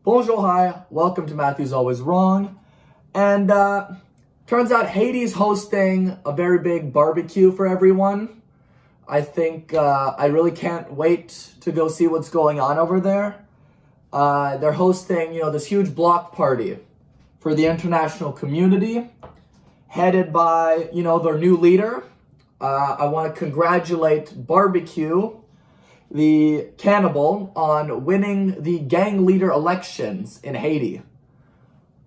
Bonjour, hi, welcome to Matthew's Always Wrong. And turns out Haiti's hosting a very big barbecue for everyone. I think I really can't wait to go see what's going on over there. They're hosting, this huge block party for the international community, headed by, their new leader. I want to congratulate Barbecue, the cannibal, on winning the gang leader elections in Haiti.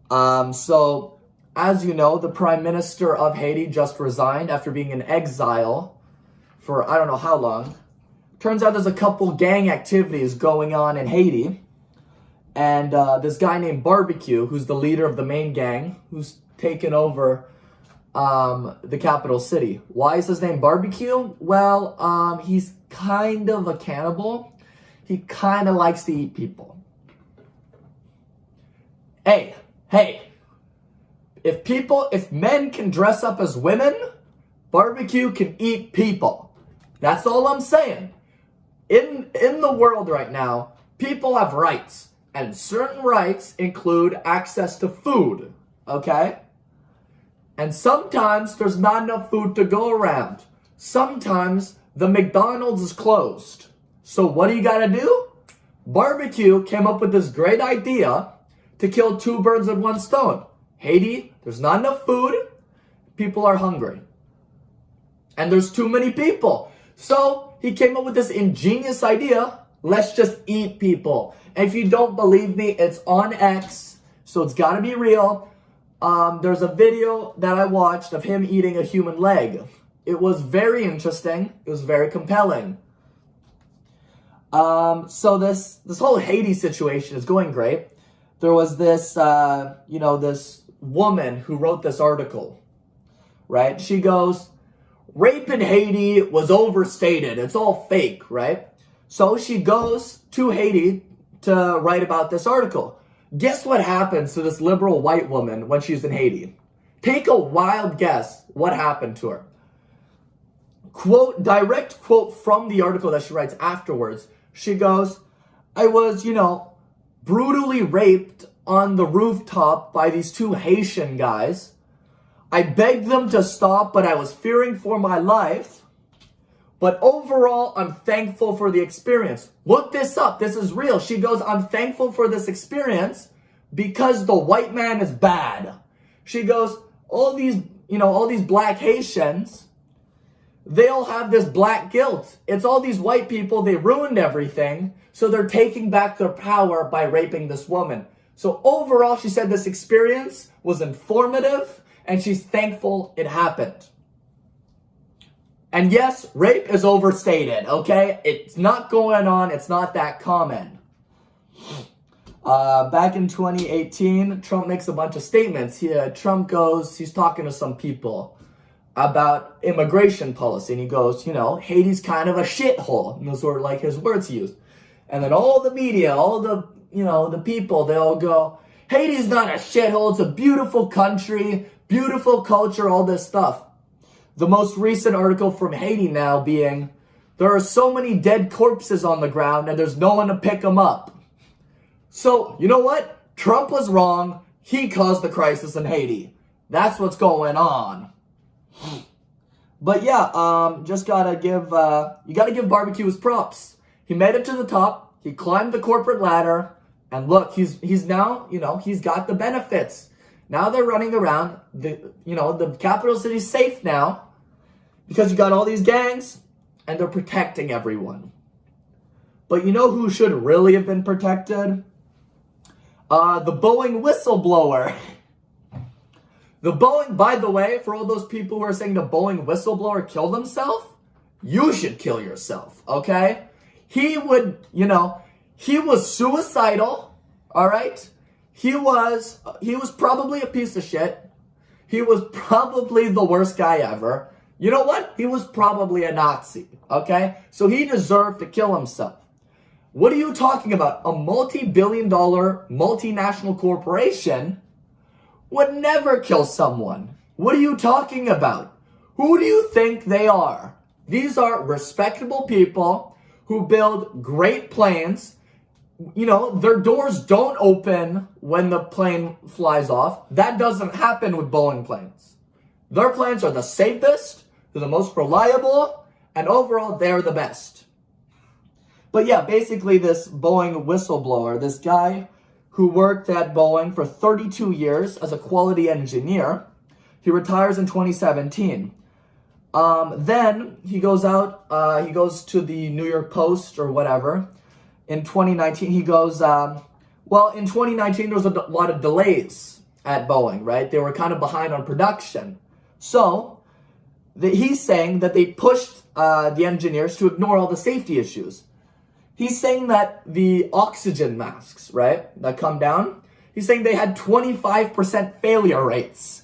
So, as you know, the Prime Minister of Haiti just resigned after being in exile for I don't know how long. Turns out there's a couple gang activities going on in Haiti. And this guy named Barbecue, who's the leader of the main gang, who's taken over the capital city. Why is his name Barbecue? Well, he's kind of a cannibal. He kind of likes to eat people. Hey, if men can dress up as women, Barbecue can eat people. That's all I'm saying. In the world right now, people have rights. And certain rights include access to food, okay? And sometimes there's not enough food to go around. Sometimes the McDonald's is closed. So what do you gotta do? Barbecue came up with this great idea to kill two birds with one stone. Haiti, there's not enough food. People are hungry. And there's too many people. So he came up with this ingenious idea. Let's just eat people. And if you don't believe me, it's on X, so it's gotta be real. There's a video that I watched of him eating a human leg. It was very interesting. It was very compelling. So this whole Haiti situation is going great. There was this, this woman who wrote this article, right? She goes, rape in Haiti was overstated. It's all fake, right? So she goes to Haiti to write about this article. Guess what happens to this liberal white woman when she's in Haiti? Take a wild guess what happened to her. Direct quote from the article that she writes afterwards. She goes, I was, brutally raped on the rooftop by these two Haitian guys. I begged them to stop, but I was fearing for my life. But overall, I'm thankful for the experience. Look this up. This is real. She goes, I'm thankful for this experience because the white man is bad. She goes, all these black Haitians, they all have this black guilt. It's all these white people. They ruined everything. So they're taking back their power by raping this woman. So overall, she said this experience was informative and she's thankful it happened. And yes, rape is overstated, okay? It's not going on. It's not that common. Back in 2018, Trump makes a bunch of statements. Trump goes, he's talking to some people about immigration policy. And he goes, Haiti's kind of a shithole. And those were like his words he used. And then all the media, all the, the people, they all go, Haiti's not a shithole. It's a beautiful country, beautiful culture, all this stuff. The most recent article from Haiti now being, there are so many dead corpses on the ground and there's no one to pick them up. So, you know what? Trump was wrong. He caused the crisis in Haiti. That's what's going on. But yeah, just gotta give, you gotta give Barbecue his props. He made it to the top. He climbed the corporate ladder. And look, he's now, he's got the benefits. Now they're running around. The capital city's safe now because you got all these gangs and they're protecting everyone. But you know who should really have been protected? The Boeing whistleblower. By the way, for all those people who are saying the Boeing whistleblower killed himself, you should kill yourself, okay? He was suicidal, all right? He was probably a piece of shit. He was probably the worst guy ever. You know what? He was probably a Nazi, okay? So he deserved to kill himself. What are you talking about? A multi-billion-dollar multinational corporation would never kill someone. What are you talking about? Who do you think they are? These are respectable people who build great planes, their doors don't open when the plane flies off. That doesn't happen with Boeing planes. Their planes are the safest, they're the most reliable, and overall, they're the best. But yeah, basically this Boeing whistleblower, this guy who worked at Boeing for 32 years as a quality engineer, he retires in 2017. Then he goes out, he goes to the New York Post or whatever. In 2019, he goes, in 2019, there was a lot of delays at Boeing, right? They were kind of behind on production. So he's saying that they pushed the engineers to ignore all the safety issues. He's saying that the oxygen masks, right, that come down, he's saying they had 25% failure rates.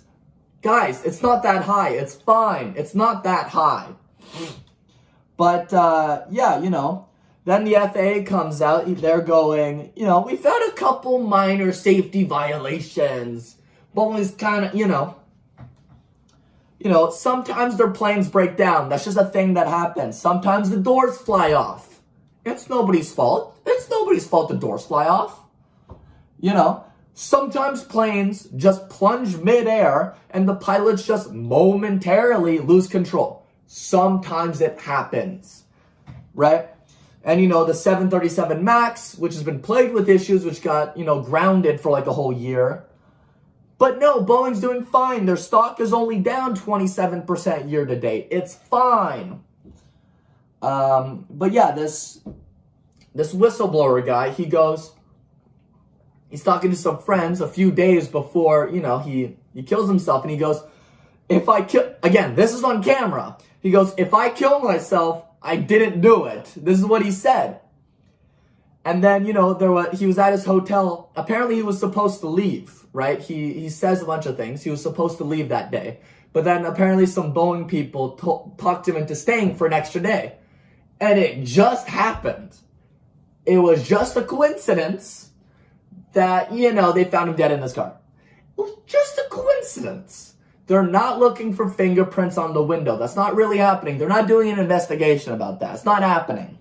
Guys, it's not that high. It's fine. It's not that high. But, then the FAA comes out. They're going, we found a couple minor safety violations. Boeing's kind of, sometimes their planes break down. That's just a thing that happens. Sometimes the doors fly off. It's nobody's fault. It's nobody's fault the doors fly off. Sometimes planes just plunge midair and the pilots just momentarily lose control. Sometimes it happens, right? And, the 737 MAX, which has been plagued with issues, which got, grounded for like a whole year. But no, Boeing's doing fine. Their stock is only down 27% year to date. It's fine. But yeah, this whistleblower guy, he's talking to some friends a few days before, he kills himself. And he goes, again, this is on camera. He goes, if I kill myself, I didn't do it. This is what he said. And then, he was at his hotel. Apparently he was supposed to leave, right? He says a bunch of things. He was supposed to leave that day. But then apparently some Boeing people talked him into staying for an extra day. And it just happened. It was just a coincidence that, they found him dead in his car. It was just a coincidence. They're not looking for fingerprints on the window. That's not really happening. They're not doing an investigation about that. It's not happening.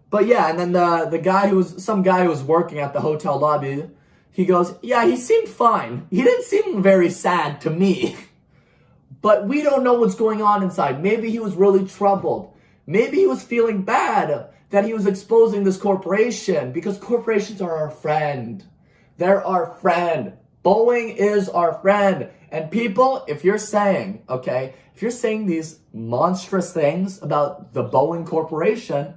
But yeah, and then some guy who was working at the hotel lobby, he goes, yeah, he seemed fine. He didn't seem very sad to me. But we don't know what's going on inside. Maybe he was really troubled. Maybe he was feeling bad that he was exposing this corporation, because corporations are our friend. They're our friend. Boeing is our friend. And people, if you're saying these monstrous things about the Boeing Corporation,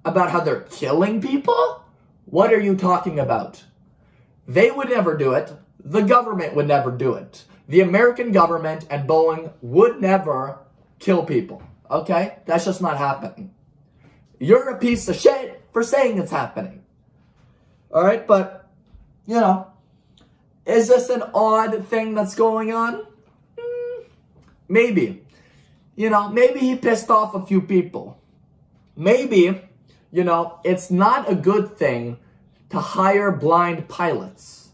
about how they're killing people, what are you talking about? They would never do it. The government would never do it. The American government and Boeing would never kill people. Okay? That's just not happening. You're a piece of shit for saying it's happening. Alright, but, is this an odd thing that's going on? Maybe. Maybe he pissed off a few people. Maybe, it's not a good thing to hire blind pilots.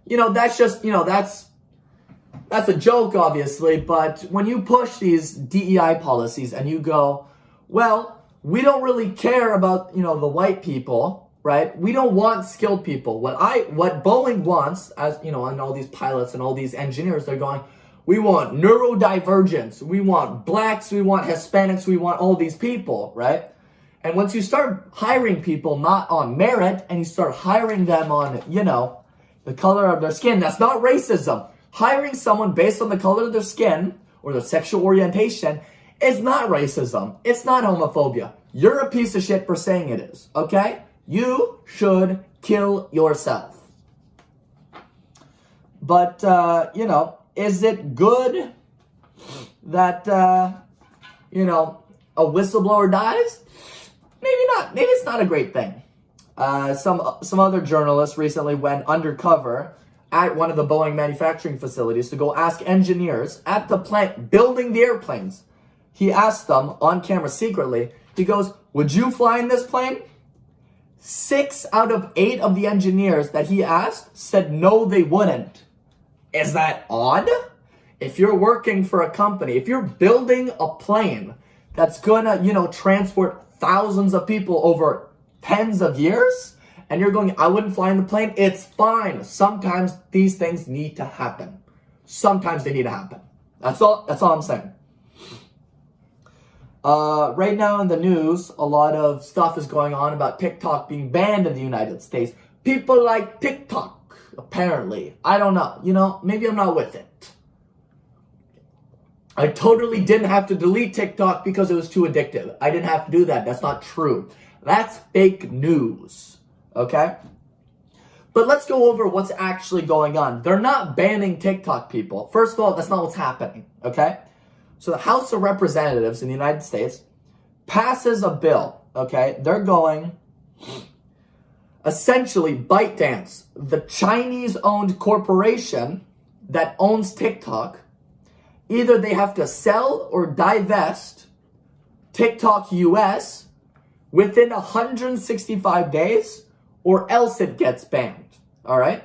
That's just, that's a joke, obviously, but when you push these DEI policies and you go, well, we don't really care about, the white people, right? We don't want skilled people. What Boeing wants, as, and all these pilots and all these engineers, they're going, we want neurodivergence, we want blacks, we want Hispanics, we want all these people, right? And once you start hiring people not on merit, and you start hiring them on, the color of their skin, that's not racism. Hiring someone based on the color of their skin or their sexual orientation is not racism. It's not homophobia. You're a piece of shit for saying it is, okay? You should kill yourself. But, is it good that, a whistleblower dies? Maybe not. Maybe it's not a great thing. Some other journalists recently went undercover at one of the Boeing manufacturing facilities to go ask engineers at the plant building the airplanes. He asked them on camera secretly, he goes, would you fly in this plane? 6 out of 8 of the engineers that he asked said no, they wouldn't. Is that odd? If you're working for a company, if you're building a plane that's gonna, transport thousands of people over tens of years, and you're going, I wouldn't fly in the plane, it's fine. Sometimes these things need to happen. Sometimes they need to happen. That's all I'm saying. Right now in the news, a lot of stuff is going on about TikTok being banned in the United States. People like TikTok, apparently. I don't know. Maybe I'm not with it. I totally didn't have to delete TikTok because it was too addictive. I didn't have to do that. That's not true. That's fake news. Okay? But let's go over what's actually going on. They're not banning TikTok, people. First of all, that's not what's happening. Okay? So the House of Representatives in the United States passes a bill. Okay? They're going, essentially, ByteDance, the Chinese-owned corporation that owns TikTok, either they have to sell or divest TikTok US within 165 days, or else it gets banned. All right?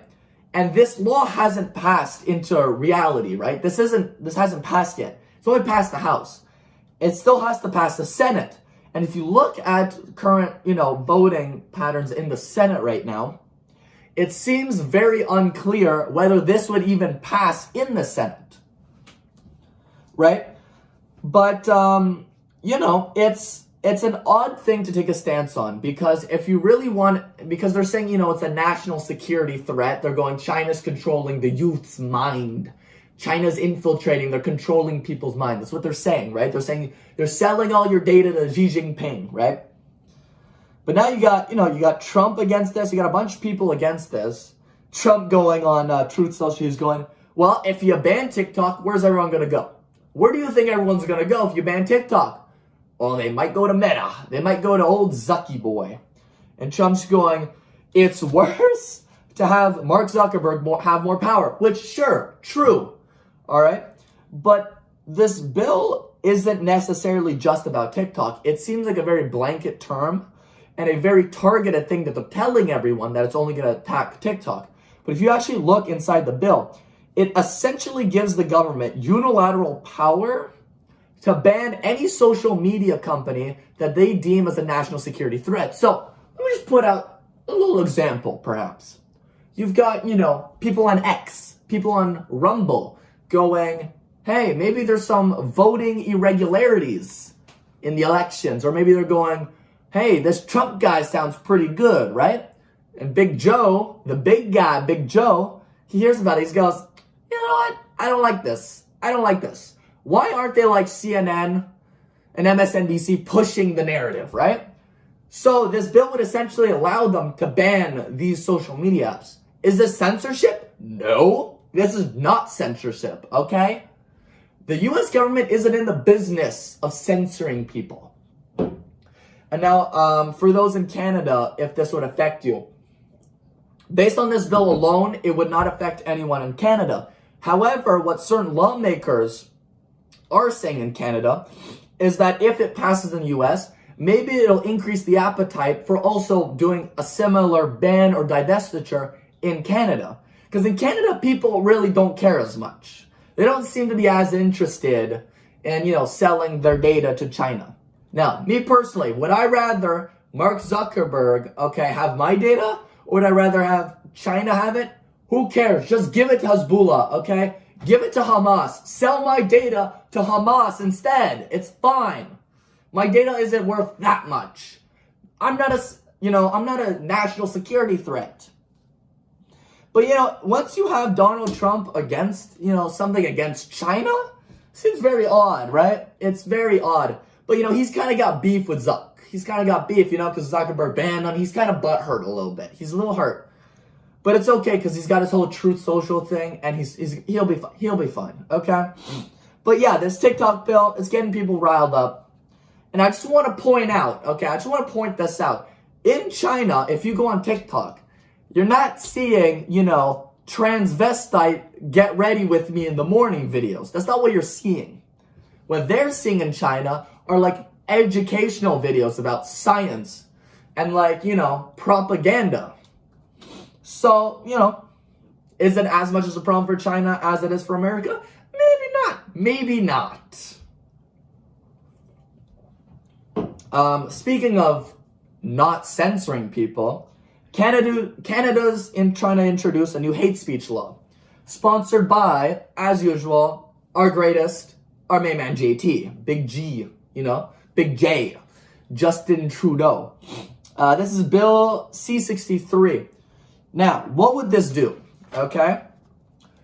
And this law hasn't passed into reality, right? This hasn't passed yet. It's only passed the House. It still has to pass the Senate. And if you look at current, voting patterns in the Senate right now, it seems very unclear whether this would even pass in the Senate. Right? But, it's an odd thing to take a stance on, because if you really because they're saying, it's a national security threat. They're going, China's controlling the youth's mind. China's infiltrating. They're controlling people's mind. That's what they're saying, right? They're saying they're selling all your data to Xi Jinping, right? But now you got Trump against this. You got a bunch of people against this. Trump going on Truth Social. He's going, well, if you ban TikTok, where's everyone going to go? Where do you think everyone's going to go if you ban TikTok? Well, they might go to Meta. They might go to old Zucky boy. And Trump's going, it's worse to have Mark Zuckerberg have more power. Which, sure, true. All right? But this bill isn't necessarily just about TikTok. It seems like a very blanket term and a very targeted thing that they're telling everyone that it's only going to attack TikTok. But if you actually look inside the bill, it essentially gives the government unilateral power to ban any social media company that they deem as a national security threat. So let me just put out a little example, perhaps. You've got, people on X, people on Rumble going, hey, maybe there's some voting irregularities in the elections. Or maybe they're going, hey, this Trump guy sounds pretty good, right? And Big Joe, the big guy, Big Joe, he hears about it. He goes, you know what? I don't like this. Why aren't they like CNN and MSNBC pushing the narrative, right? So this bill would essentially allow them to ban these social media apps. Is this censorship? No, this is not censorship, okay? The US government isn't in the business of censoring people. And now, for those in Canada, if this would affect you, based on this bill alone, it would not affect anyone in Canada. However, what certain lawmakers are saying in Canada is that if it passes in the US, maybe it'll increase the appetite for also doing a similar ban or divestiture in Canada. Because in Canada, people really don't care as much. They don't seem to be as interested in, selling their data to China. Now, me personally, would I rather Mark Zuckerberg, have my data? Or would I rather have China have it? Who cares? Just give it to Hezbollah, okay? Give it to Hamas. Sell my data to Hamas instead. It's fine. My data isn't worth that much. I'm not a national security threat. But, once you have Donald Trump against, something against China, seems very odd, right? It's very odd. But, he's kind of got beef with Zuck. He's kind of got beef, because Zuckerberg banned him. He's kind of butthurt a little bit. He's a little hurt. But it's okay, because he's got his whole Truth Social thing, and he'll be fine. He'll be fine, okay? But yeah, this TikTok bill is getting people riled up. And I just want to point out, this out. In China, if you go on TikTok, you're not seeing, transvestite get ready with me in the morning videos. That's not what you're seeing. What they're seeing in China are like educational videos about science and propaganda. So, is it as much as a problem for China as it is for America? Maybe not. Maybe not. Speaking of not censoring people, Canada's trying to introduce a new hate speech law, sponsored by, as usual, our main man JT, Big G, Big J, Justin Trudeau. This is Bill C-63. Now, what would this do? Okay,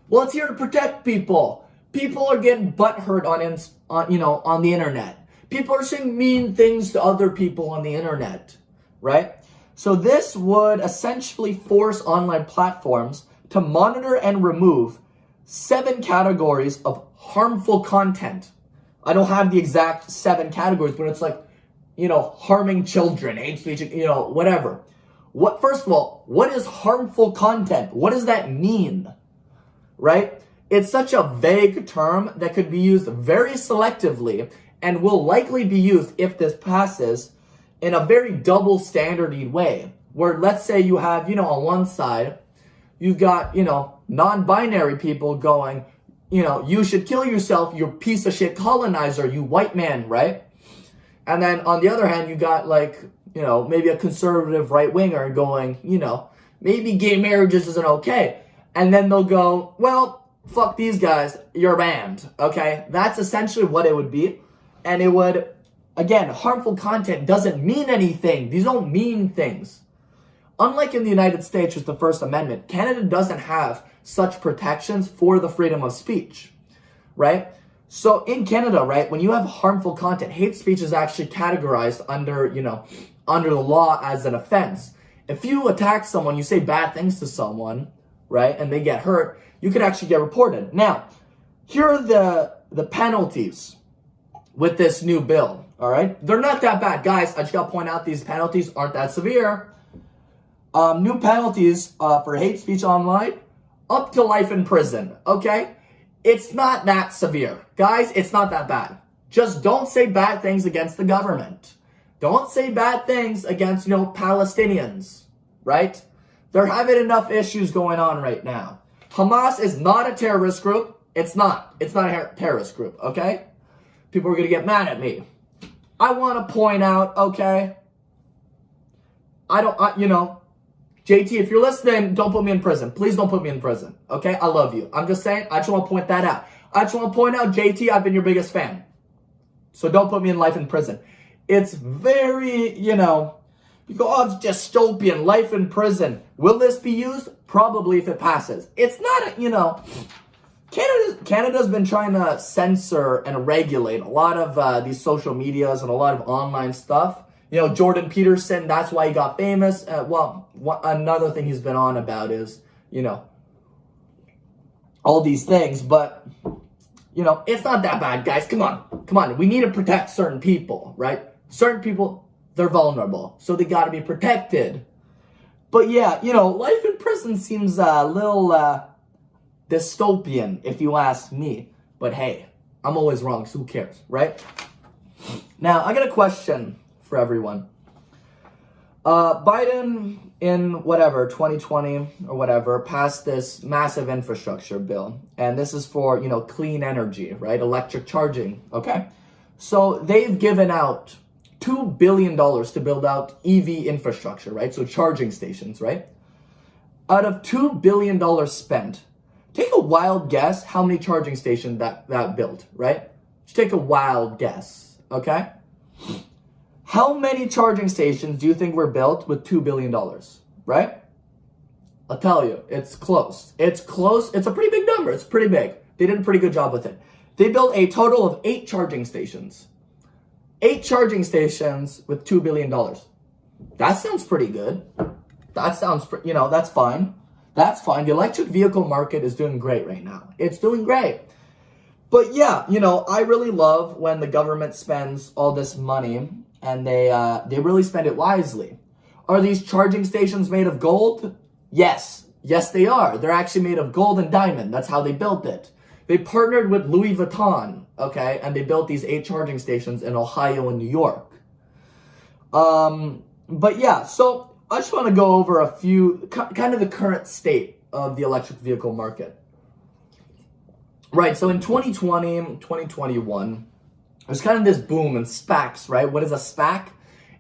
well, it's here to protect people. People are getting butthurt on the internet. People are saying mean things to other people on the internet, right? So this would essentially force online platforms to monitor and remove 7 categories of harmful content. I don't have the exact 7 categories, but it's like, harming children, hate speech, whatever. First of all, what is harmful content? What does that mean? Right? It's such a vague term that could be used very selectively and will likely be used, if this passes, in a very double standardy way. Where, let's say you have, on one side, you've got, non-binary people going, you should kill yourself, you piece of shit colonizer, you white man, right? And then on the other hand, you got maybe a conservative right-winger going, maybe gay marriages isn't okay. And then they'll go, well, fuck these guys, you're banned, okay? That's essentially what it would be. And it would, again, harmful content doesn't mean anything. These don't mean things. Unlike in the United States with the First Amendment, Canada doesn't have such protections for the freedom of speech, right? So in Canada, right, when you have harmful content, hate speech is actually categorized under the law as an offense. If you attack someone, you say bad things to someone, right, and they get hurt, you could actually get reported. Now, here are the penalties with this new bill, all right? They're not that bad. Guys, I just got to point out these penalties aren't that severe. New penalties for hate speech online, up to life in prison, okay? It's not that severe. Guys, it's not that bad. Just don't say bad things against the government. Don't say bad things against, Palestinians, right? They're having enough issues going on right now. Hamas is not a terrorist group. It's not. It's not a terrorist group, okay? People are going to get mad at me. I want to point out, okay? JT, if you're listening, don't put me in prison. Please don't put me in prison, okay? I love you. I'm just saying, I just want to point that out. I just want to point out, JT, I've been your biggest fan. So don't put me in life in prison. It's very, you go, oh, it's dystopian, life in prison. Will this be used? Probably, if it passes. It's not, Canada's been trying to censor and regulate a lot of these social medias and a lot of online stuff. Jordan Peterson, that's why he got famous. Another thing he's been on about is, all these things. But, it's not that bad, guys. Come on. We need to protect certain people, right? Certain people, they're vulnerable. So they got to be protected. But yeah, life in prison seems a little dystopian, if you ask me. But hey, I'm always wrong, so who cares, right? Now, I got a question for everyone. Biden in 2020 or whatever, passed this massive infrastructure bill. And this is for, clean energy, right? Electric charging, okay? So they've given out $2 billion to build out EV infrastructure, right? So charging stations, right? Out of $2 billion spent, take a wild guess how many charging stations that built, right? Just take a wild guess, okay? How many charging stations do you think were built with $2 billion, right? I'll tell you, it's close. It's close. It's a pretty big number. It's pretty big. They did a pretty good job with it. They built a total of 8 charging stations. 8 charging stations with $2 billion. That sounds pretty good. That sounds, that's fine. That's fine. The electric vehicle market is doing great right now. It's doing great. But yeah, I really love when the government spends all this money and they really spend it wisely. Are these charging stations made of gold? Yes. Yes, they are. They're actually made of gold and diamond. That's how they built it. They partnered with Louis Vuitton, okay, and they built these 8 charging stations in Ohio and New York. But yeah, so I just want to go over a few, kind of the current state of the electric vehicle market. Right, so in 2020, 2021, there's kind of this boom in SPACs, right? What is a SPAC?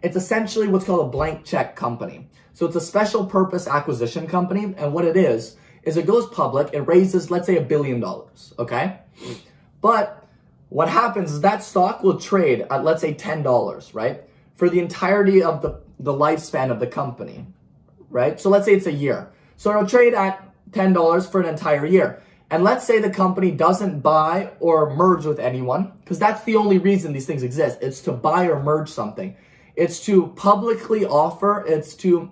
It's essentially what's called a blank check company. So it's a special purpose acquisition company. And what it is it goes public, it raises, let's say, $1 billion, okay? But what happens is that stock will trade at, let's say, $10, right? For the entirety of the lifespan of the company, right? So let's say it's a year. So it'll trade at $10 for an entire year. And let's say the company doesn't buy or merge with anyone, because that's the only reason these things exist. It's to buy or merge something. It's to publicly offer, it's to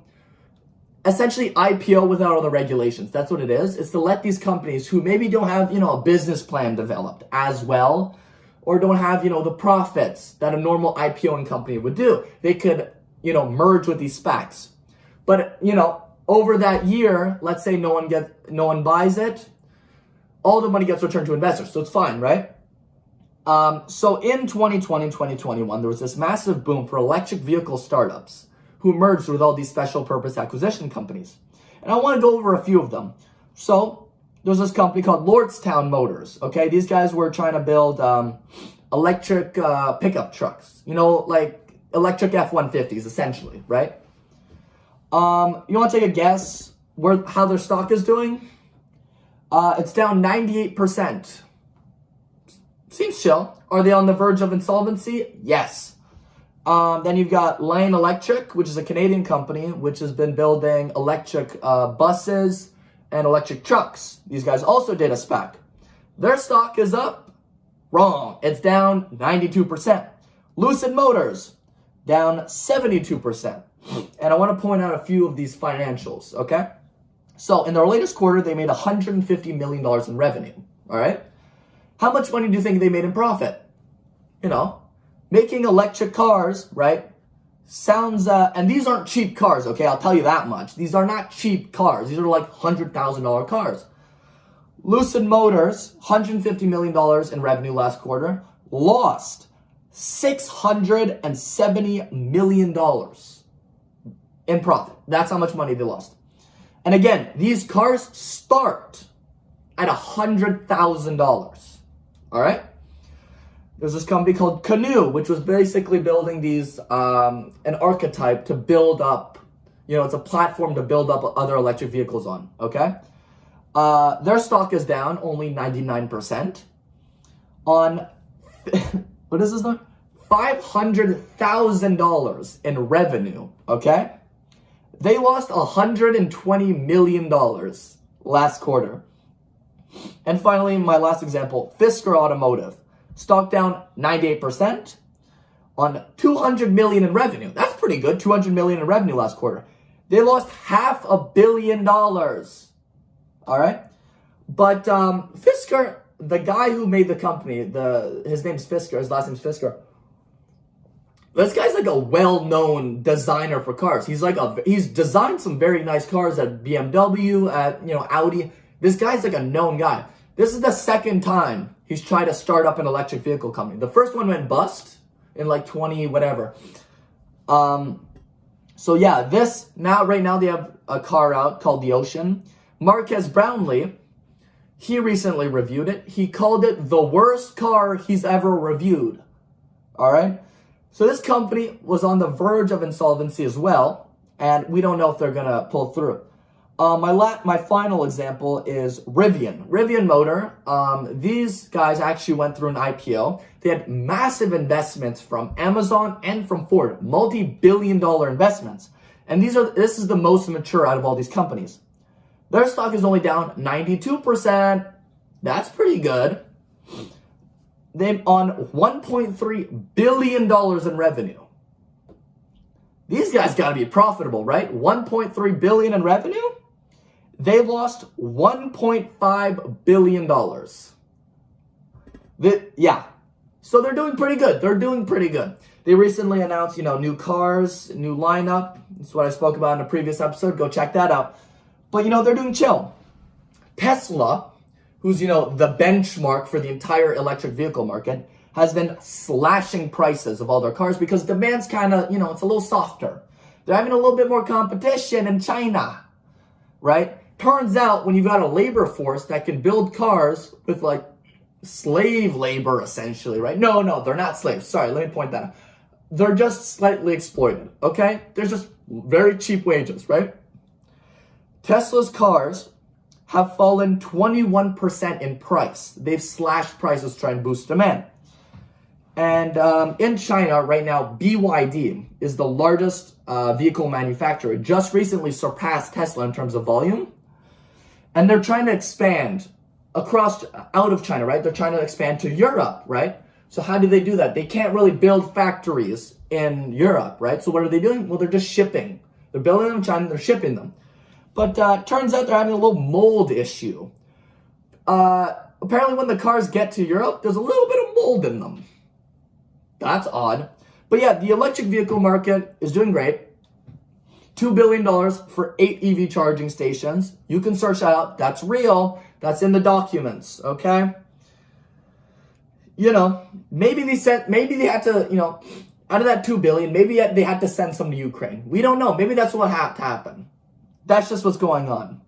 essentially IPO without all the regulations. That's what it is. It's to let these companies who maybe don't have, a business plan developed as well, or don't have, the profits that a normal IPOing company would do. They could, merge with these SPACs. But, over that year, let's say no one buys it, all the money gets returned to investors. So it's fine, right? So in 2020, 2021, there was this massive boom for electric vehicle startups who merged with all these special purpose acquisition companies. And I want to go over a few of them. So there's this company called Lordstown Motors. Okay, these guys were trying to build electric pickup trucks, like electric F-150s, essentially, right? You want to take a guess how their stock is doing? It's down 98%. Seems chill. Are they on the verge of insolvency? Yes. Then you've got Lane Electric, which is a Canadian company, which has been building electric buses and electric trucks. These guys also did a SPAC. Their stock is up. Wrong. It's down 92%. Lucid Motors, down 72%. And I want to point out a few of these financials, okay? So in their latest quarter, they made $150 million in revenue, all right? How much money do you think they made in profit? Making electric cars, right, sounds, and these aren't cheap cars, okay? I'll tell you that much. These are not cheap cars. These are like $100,000 cars. Lucid Motors, $150 million in revenue last quarter, lost $670 million in profit. That's how much money they lost. And again, these cars start at $100,000, all right? There's this company called Canoe, which was basically building these, an archetype to build up, it's a platform to build up other electric vehicles on, okay? Their stock is down only 99% on, what is this now? $500,000 in revenue, okay? They lost $120 million last quarter. And finally, my last example, Fisker Automotive. Stock down 98% on $200 million in revenue. That's pretty good, $200 million in revenue last quarter. They lost $500 million. All right? But Fisker, the guy who made the company, his name's Fisker, his last name's Fisker. This guy's like a well-known designer for cars. He's designed some very nice cars at BMW, at Audi. This guy's like a known guy. This is the second time he's tried to start up an electric vehicle company. The first one went bust in like 20 whatever. So yeah, right now they have a car out called the Ocean. Marquez Brownlee, he recently reviewed it. He called it the worst car he's ever reviewed. All right. So this company was on the verge of insolvency as well, and we don't know if they're gonna pull through. My final example is Rivian. Rivian Motor. These guys actually went through an IPO. They had massive investments from Amazon and from Ford, multi-billion-dollar investments. And this is the most mature out of all these companies. Their stock is only down 92%. That's pretty good. They're on $1.3 billion in revenue. These guys got to be profitable, right? $1.3 billion in revenue? They lost $1.5 billion. So they're doing pretty good. They recently announced, new cars, new lineup. That's what I spoke about in a previous episode. Go check that out. But, they're doing chill. Tesla, who's, the benchmark for the entire electric vehicle market, has been slashing prices of all their cars because demand's kind of, it's a little softer. They're having a little bit more competition in China, right? Turns out when you've got a labor force that can build cars with like slave labor essentially, right? No, they're not slaves. Sorry, let me point that out. they're just slightly exploited, okay? There's just very cheap wages, right? Tesla's cars have fallen 21% in price. They've slashed prices to try and boost demand. And in China right now, BYD is the largest vehicle manufacturer. It just recently surpassed Tesla in terms of volume. And they're trying to expand out of China, right? They're trying to expand to Europe, right? So how do they do that? They can't really build factories in Europe, right? So what are they doing? Well, they're just shipping. They're building them in China, they're shipping them. But turns out they're having a little mold issue. Apparently when the cars get to Europe, there's a little bit of mold in them. That's odd. But yeah, the electric vehicle market is doing great. $2 billion for 8 EV charging stations. You can search that out. That's real. That's in the documents, okay? You know, maybe they had to, you know, out of that 2 billion, maybe they had to send some to Ukraine. We don't know. Maybe that's what had to happen. That's just what's going on.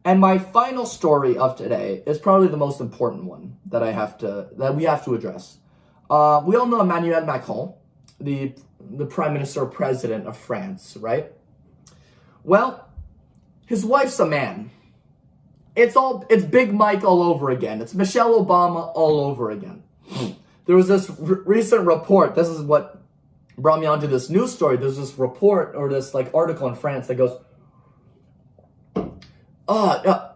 And my final story of today is probably the most important one that we have to address. We all know Emmanuel Macron, the prime minister, president of France, right? Well, his wife's a man. It's Big Mike all over again. It's Michelle Obama all over again. There was this recent report. This is what brought me onto this news story. There's this report or this like article in France that goes,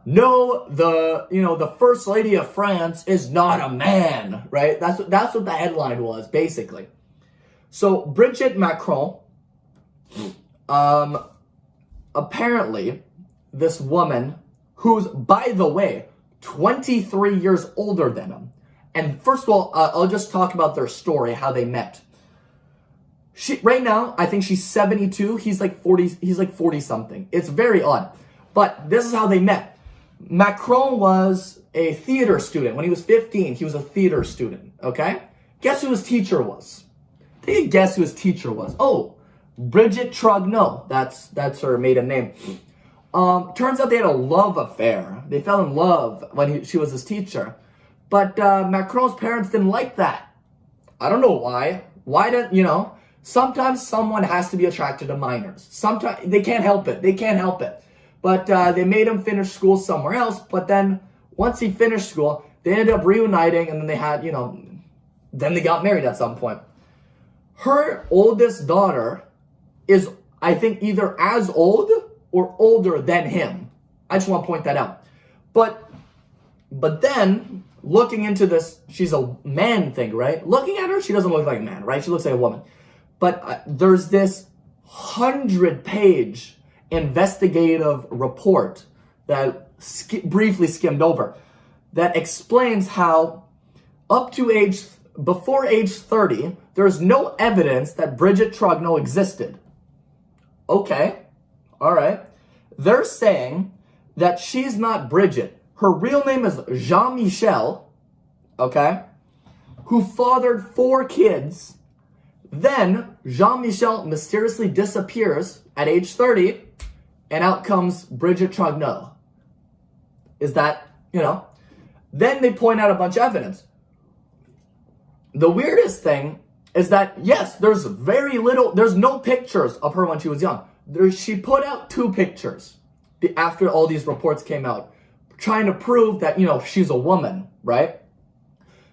no, the first lady of France is not a man, right? That's what the headline was, basically. So Brigitte Macron, apparently this woman who's, by the way, 23 years older than him. And first of all, I'll just talk about their story, how they met. Right now, I think she's 72. He's like 40. He's like 40 something. It's very odd. But this is how they met. Macron was a theater student. When he was 15, he was a theater student, okay? Guess who his teacher was? Take a guess who his teacher was. Oh, Brigitte Trogneau. That's her maiden name. Turns out they had a love affair. They fell in love when she was his teacher. But Macron's parents didn't like that. I don't know why. Why don't, you know, sometimes someone has to be attracted to minors. Sometimes they can't help it. They can't help it. But they made him finish school somewhere else. But then once he finished school, they ended up reuniting, and then they had, you know, then they got married at some point. Her oldest daughter is, I think, either as old or older than him. I just want to point that out. But then, looking into this, she's a man thing, right? Looking at her, she doesn't look like a man, right? She looks like a woman. But there's this 100-page investigative report that briefly skimmed over that explains how before age 30, there's no evidence that Brigitte Trogneau existed. Okay, all right. They're saying that she's not Brigitte. Her real name is Jean-Michel, okay, who fathered 4 kids. Then Jean-Michel mysteriously disappears at age 30, and out comes Brigitte Trogneau. Is that, you know? Then they point out a bunch of evidence. The weirdest thing is that, yes, there's no pictures of her when she was young. She put out 2 pictures after all these reports came out, trying to prove that, you know, she's a woman, right?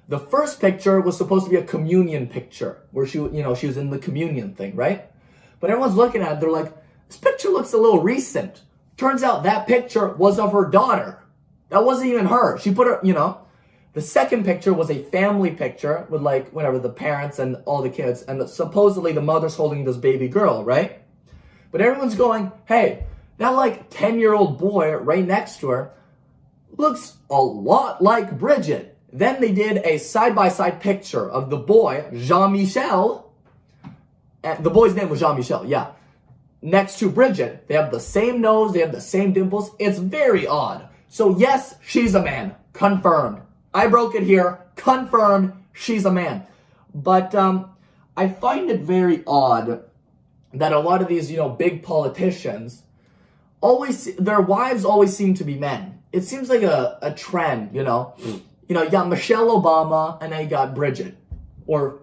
The first picture was supposed to be a communion picture where she was in the communion thing, right? But everyone's looking at it, they're like, this picture looks a little recent. Turns out that picture was of her daughter. That wasn't even her. She put her, you know. The second picture was a family picture with, like, whatever, the parents and all the kids. And supposedly the mother's holding this baby girl, right? But everyone's going, hey, that, like, 10-year-old boy right next to her looks a lot like Brigitte. Then they did a side-by-side picture of the boy, Jean-Michel. And the boy's name was Jean-Michel, yeah. Next to Brigitte. They have the same nose. They have the same dimples. It's very odd. So, yes, she's a man. Confirmed. I broke it here. Confirmed. She's a man. But I find it very odd that a lot of these, you know, big politicians, their wives always seem to be men. It seems like a trend, you know. You know, you got Michelle Obama, and then you got Brigitte. Or,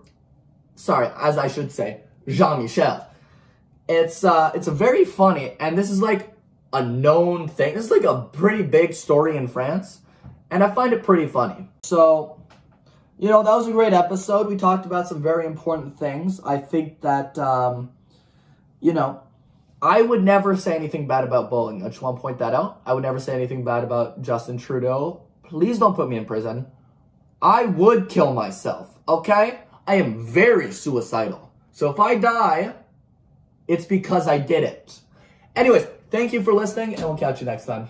sorry, as I should say, Jean-Michel. It's a very funny, and this is like a known thing. This is like a pretty big story in France, and I find it pretty funny. So, you know, that was a great episode. We talked about some very important things. I think that, you know, I would never say anything bad about bullying. I just want to point that out. I would never say anything bad about Justin Trudeau. Please don't put me in prison. I would kill myself, okay? I am very suicidal. So if I die, it's because I did it. Anyways, thank you for listening, and we'll catch you next time.